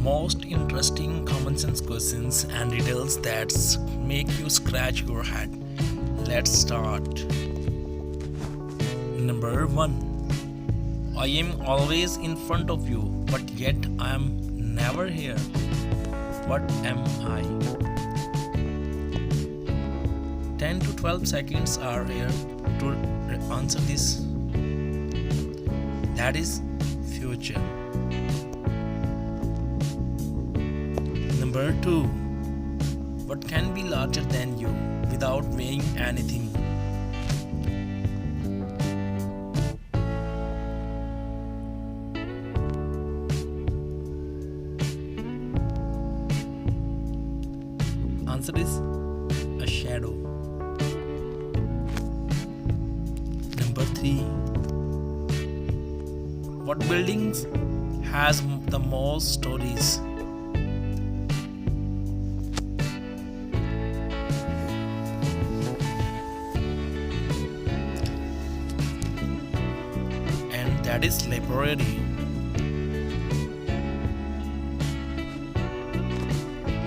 most interesting common sense questions and riddles that make you scratch your head. Let's start. Number 1. I am always in front of you, but yet I am never here. What am I? 10 to 12 seconds are here to answer this. That is future. Number 2. What can be larger than you without weighing anything? Answer is a shadow. Number 3. What buildings has the most stories? And that is library.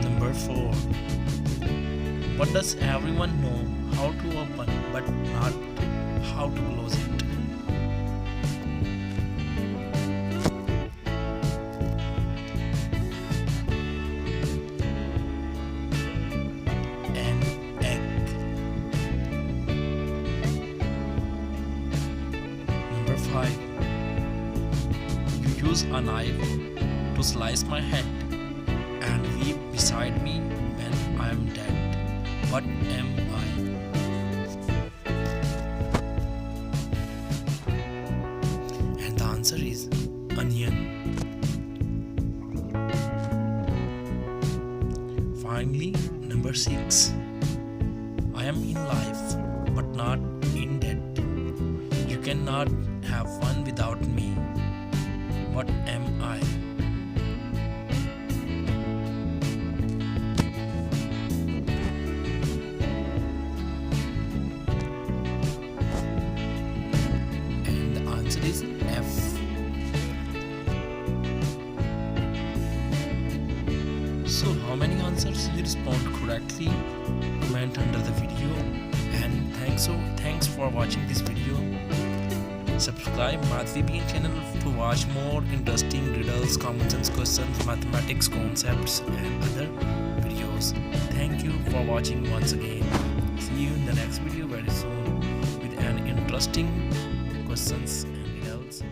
Number 4. What does everyone know how to open but not how to close it? An egg. Number 5. You use a knife to slice my head and weep beside me when I am dead. What am I? And the answer is onion. Finally, number 6. I am in life, but not in death. You cannot have fun without me. What am I? Answer is F. So how many answers you respond correctly? Comment under the video, and thanks for watching this video. Subscribe Math VPN channel to watch more interesting riddles, common sense questions, mathematics concepts and other videos. Thank you for watching once again. See you in the next video very soon with an interesting questions and riddles.